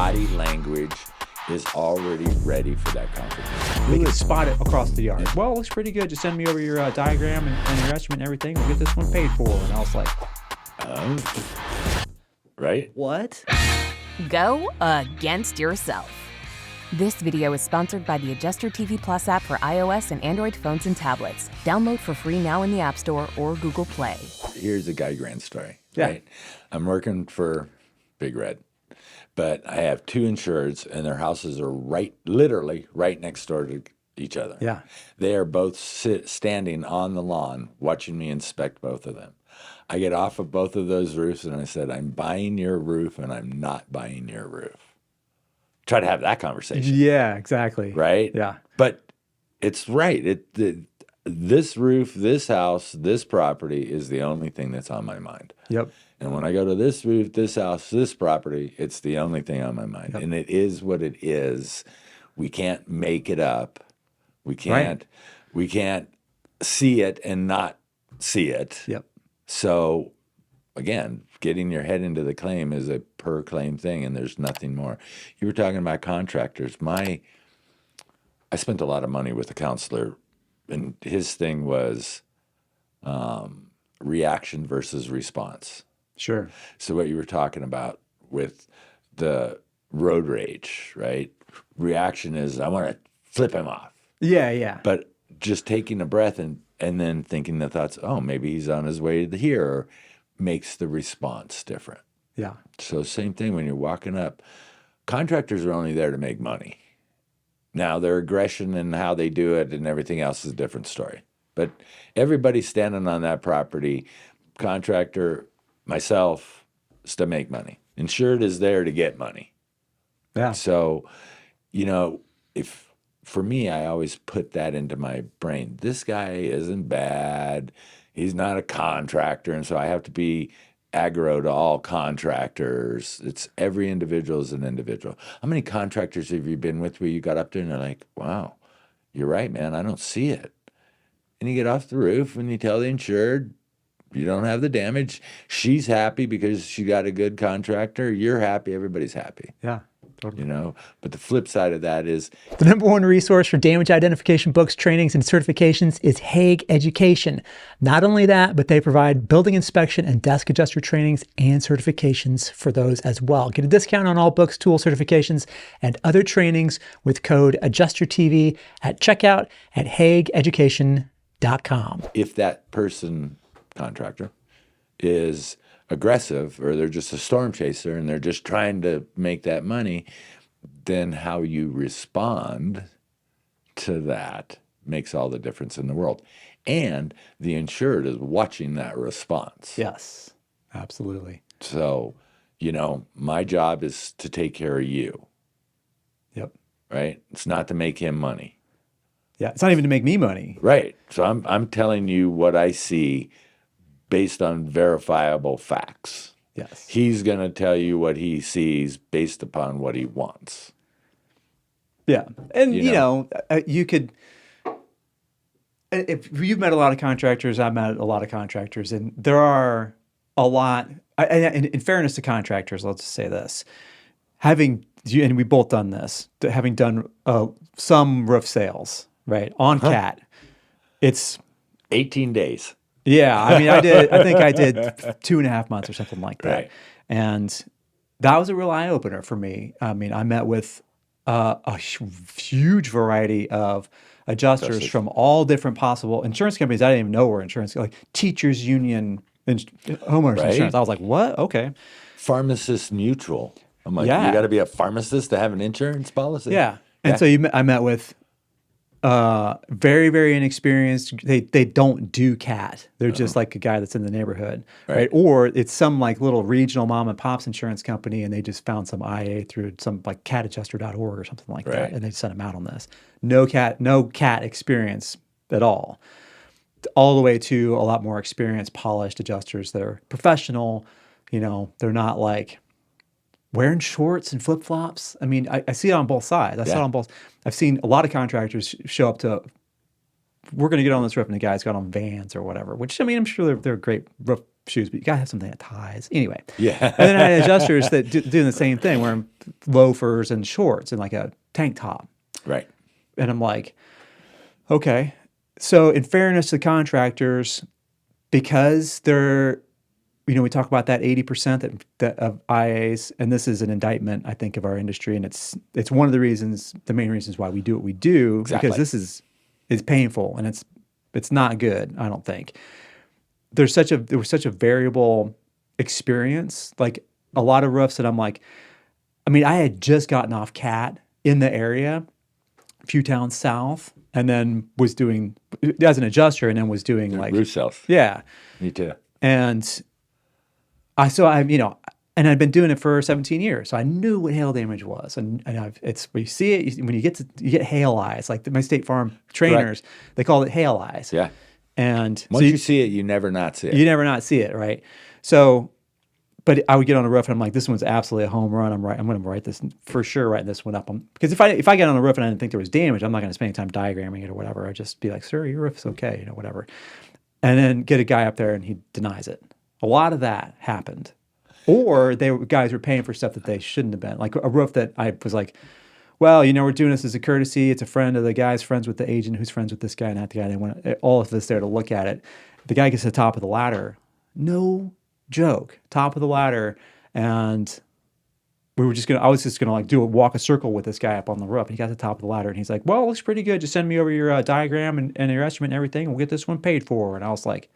body language is already ready for that confrontation. They can spot it across the yard. Well, it looks pretty good. Just send me over your diagram and your estimate and everything. We'll get this one paid for. And I was like, right? what? Go against yourself. This video is sponsored by the Adjuster TV Plus app for iOS and Android phones and tablets. Download for free now in the App Store or Google Play. Here's a Guy Grant story. Yeah. Right? I'm working for Big Red, but I have two insureds, and their houses are literally right next door to each other. Yeah. They are both standing on the lawn watching me inspect both of them. I get off of both of those roofs, and I said, I'm buying your roof, and I'm not buying your roof. Try to have that conversation. Yeah, exactly. Right? Yeah. But it's right. This roof, this house, this property is the only thing that's on my mind. Yep. And when I go to this roof, this house, this property, it's the only thing on my mind. Yep. And it is what it is. We can't make it up. We can't see it and not see it. Yep. So again, getting your head into the claim is a per claim thing, and there's nothing more. You were talking about contractors. I spent a lot of money with a counselor, and his thing was reaction versus response. Sure. So what you were talking about with the road rage, right? Reaction is, I want to flip him off. Yeah, yeah. But just taking a breath and then thinking the thoughts, oh, maybe he's on his way to here, makes the response different. Yeah. So same thing when you're walking up. Contractors are only there to make money. Now, their aggression and how they do it and everything else is a different story. But everybody standing on that property, contractor, myself, is to make money. Insured is there to get money. Yeah. So, if for me, I always put that into my brain. This guy isn't bad. He's not a contractor, and so I have to be aggro to all contractors. It's every individual is an individual. How many contractors have you been with where you got up there and they're like, wow, you're right, man, I don't see it. And you get off the roof and you tell the insured, you don't have the damage. She's happy because she got a good contractor. You're happy. Everybody's happy. Yeah. Totally. But the flip side of that is the #1 resource for damage identification books, trainings, and certifications is Hague Education. Not only that, but they provide building inspection and desk adjuster trainings and certifications for those as well. Get a discount on all books, tools, certifications, and other trainings with code AdjusterTV at checkout at hagueeducation.com. if that person, contractor, is aggressive or they're just a storm chaser and they're just trying to make that money, then how you respond to that makes all the difference in the world. And the insured is watching that response. Yes, absolutely. So, my job is to take care of you, Yep. right? It's not to make him money. Yeah. It's not even to make me money. Right. So I'm telling you what I see based on verifiable facts. Yes. He's going to tell you what he sees based upon what he wants. Yeah. And, You you could, if you've met a lot of contractors, I've met a lot of contractors, and there are a lot, and in fairness to contractors, let's just say this, and we've both done this, having done some roof sales, right, on CAT, it's 18 days. Yeah, I think I did 2.5 months or something like that. Right. And that was a real eye opener for me. I mean, I met with a huge variety of adjusters from all different possible insurance companies. I didn't even know were insurance, like teachers union, homeowners Right. insurance. I was like, what? Okay. Pharmacist mutual. I'm like, Yeah. you got to be a pharmacist to have an insurance policy? Yeah. And so I met with very, very inexperienced. They don't do CAT. They're just like a guy that's in the neighborhood, right? Or it's some like little regional mom and pops insurance company, and they just found some IA through some like catadjuster.org or something like that, and they sent them out on this. No CAT experience at all the way to a lot more experienced, polished adjusters that are professional. They're not like wearing shorts and flip-flops. I mean, I see it on both sides. I saw it on both. I've seen a lot of contractors show up to, we're going to get on this roof, and the guy's got on Vans or whatever, which, I mean, I'm sure they're great roof shoes, but you gotta have something that ties. Anyway. Yeah. And then I had adjusters that doing the same thing, wearing loafers and shorts and like a tank top. Right. And I'm like, okay. So in fairness to contractors, because they're, we talk about that 80% that of IAs, and this is an indictment, I think, of our industry, and it's one of the main reasons why we do what we do, Exactly. because it's painful and it's not good, I don't think. There was such a variable experience, like a lot of roofs that I'm like, I had just gotten off CAT in the area, a few towns south, and then was doing as an adjuster, and then was doing like roof cells. Yeah. Me too. And and I'd been doing it for 17 years, so I knew what hail damage was. And it's when you see it, when you get hail eyes, like my State Farm trainers, they call it hail eyes. Yeah. And Once you see it, you never not see it. You never not see it, right? So, but I would get on a roof and I'm like, this one's absolutely a home run. I'm going to write this for sure, writing this one up. Because if I get on a roof and I didn't think there was damage, I'm not going to spend any time diagramming it or whatever. I'd just be like, sir, your roof's okay, whatever. And then get a guy up there and he denies it. A lot of that happened. Or guys were paying for stuff that they shouldn't have been. Like a roof that I was like, well, we're doing this as a courtesy. It's a friend of the guy's friends with the agent who's friends with this guy and that guy. They want all of us there to look at it. The guy gets to the top of the ladder. No joke. Top of the ladder. And I was just gonna like walk a circle with this guy up on the roof. And he got to the top of the ladder and he's like, well, it looks pretty good. Just send me over your diagram and your estimate and everything. And we'll get this one paid for. And I was like,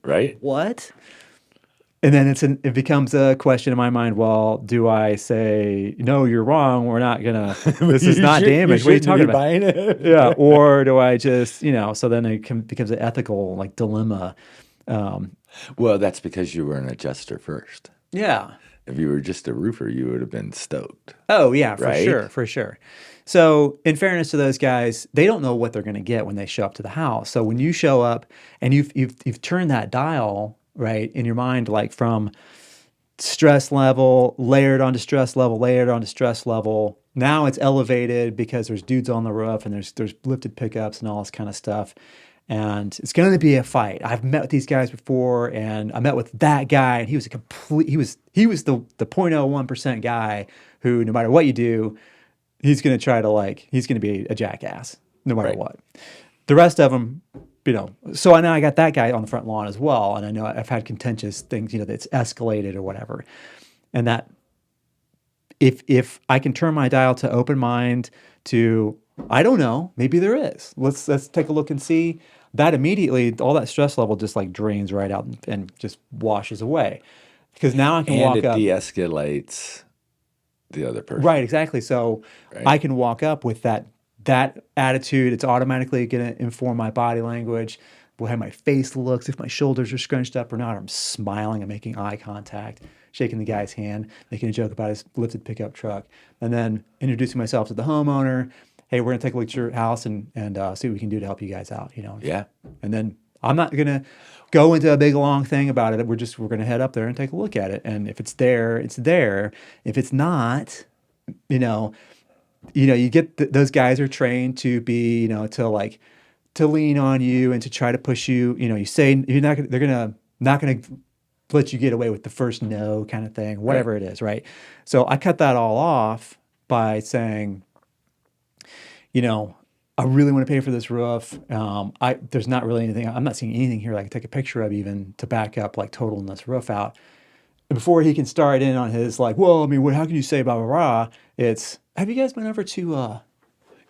right? What? And then it becomes a question in my mind. Well, do I say, no, you're wrong. We're not going to, this is not damage. What are you talking about? Buying it? Yeah. Or do I just, so then it becomes an ethical like dilemma. Well, that's because you were an adjuster first. Yeah. If you were just a roofer, you would have been stoked. Oh yeah, for right? sure. So in fairness to those guys, they don't know what they're going to get when they show up to the house. So when you show up and you've turned that dial, right, in your mind, like from stress level, layered onto stress level. Now it's elevated because there's dudes on the roof and there's lifted pickups and all this kind of stuff. And it's going to be a fight. I've met with these guys before, and I met with that guy, and he was the 0.01% guy who, no matter what you do, he's going to be a jackass no matter what. The rest of them, so I know I got that guy on the front lawn as well, and I know I've had contentious things, that's escalated or whatever. And that if I can turn my dial to open mind to, I don't know, maybe there is. Let's take a look and see. That immediately, all that stress level just like drains right out and just washes away. Because now I can walk up. And it de-escalates the other person. Right, exactly. So I can walk up with that attitude. It's automatically going to inform my body language, how my face looks, if my shoulders are scrunched up or not. I'm smiling, I'm making eye contact, shaking the guy's hand, making a joke about his lifted pickup truck, and then introducing myself to the homeowner. Hey, we're going to take a look at your house and see what we can do to help you guys out, Yeah. And then I'm not going to go into a big long thing about it. We're going to head up there and take a look at it. And if it's there, it's there. If it's not, you get those guys are trained to be, to lean on you and to try to push you. You say they're not going to let you get away with the first no kind of thing, whatever it is, right? So I cut that all off by saying, I really want to pay for this roof. There's not really anything. I'm not seeing anything here that I can take a picture of even to back up like totaling this roof out. And before he can start in on his like, well, how can you say blah blah blah? It's, have you guys been over to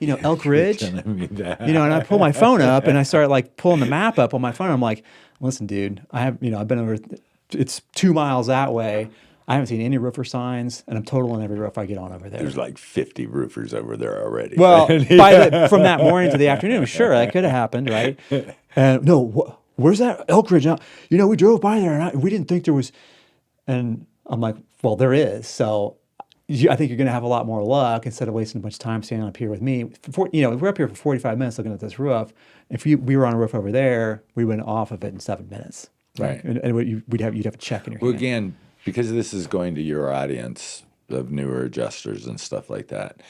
Elk Ridge? And I pull my phone up and I start like pulling the map up on my phone. I'm like, listen, dude, I've been over. It's 2 miles that way. I haven't seen any roofer signs, and I'm totaling every roof I get on over there. There's like 50 roofers over there already. Well, from that morning to the afternoon, sure, that could have happened, right? And no, where's that Elk Ridge? We drove by there, and we didn't think there was. And I'm like, well, there is. So I think you're going to have a lot more luck instead of wasting a bunch of time standing up here with me. We're up here for 45 minutes looking at this roof. If we were on a roof over there, we went off of it in 7 minutes. Right. And you'd have a check in your hand. Well, again, because this is going to your audience of newer adjusters and stuff like that,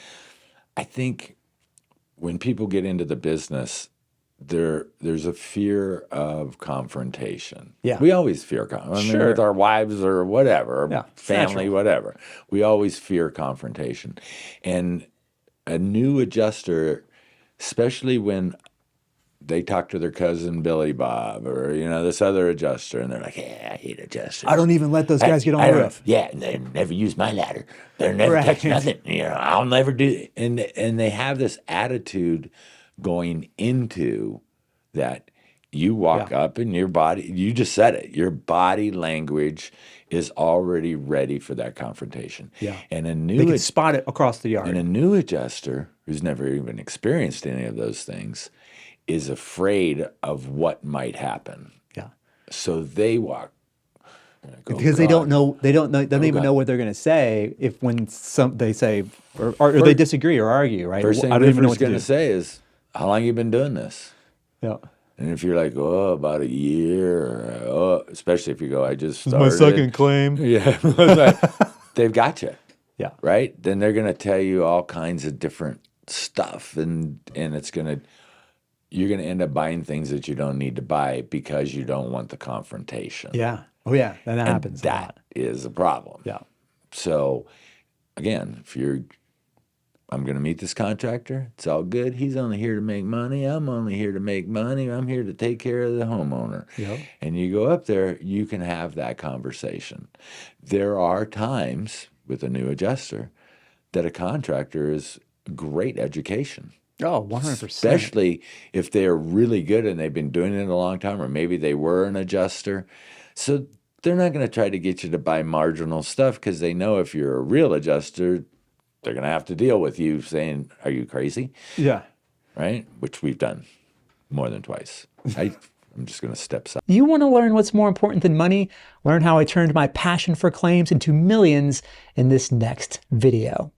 I think when people get into the business, there's a fear of confrontation. Yeah. We always fear Sure. with our wives or whatever, Yeah, family, natural. whatever. We always fear confrontation. And a new adjuster, especially when they talk to their cousin Billy Bob or this other adjuster, and they're like, "Yeah, I hate adjusters. I don't even let those guys get on I the don't- roof." Yeah, and they never use my ladder. They never Right. touch nothing. I'll never do it." And they have this attitude going into that. You walk up and your body, you just said it, your body language is already ready for that confrontation. Yeah. And They can spot it across the yard. and a new adjuster who's never even experienced any of those things is afraid of what might happen. Yeah. So they walk. Like, "Oh, Because they God." don't even God. know what they're going to say if when they say or they disagree or argue, right? First thing I don't even know what Riffer's to going do. to say is, "How long you been doing this?" Yeah. And if you're like, "Oh, about a year," or, especially if you go, "I just started." claim. Yeah, they've got you. Yeah. Right? Then they're going to tell you all kinds of different stuff, and you're going to end up buying things that you don't need to buy because you don't want the confrontation. Yeah. Oh yeah. And that And happens a that lot. is a problem. Yeah. So, again, I'm going to meet this contractor. It's all good. He's only here to make money. I'm only here to make money. I'm here to take care of the homeowner. Yep. And you go up there, you can have that conversation. There are times with a new adjuster that a contractor is great education. Oh, 100%. Especially if they're really good and they've been doing it a long time, or maybe they were an adjuster. So they're not going to try to get you to buy marginal stuff because they know if you're a real adjuster, they're going to have to deal with you saying, "Are you crazy?" Yeah. Right? Which we've done more than twice. I'm just going to step aside. You want to learn what's more important than money? Learn how I turned my passion for claims into millions in this next video.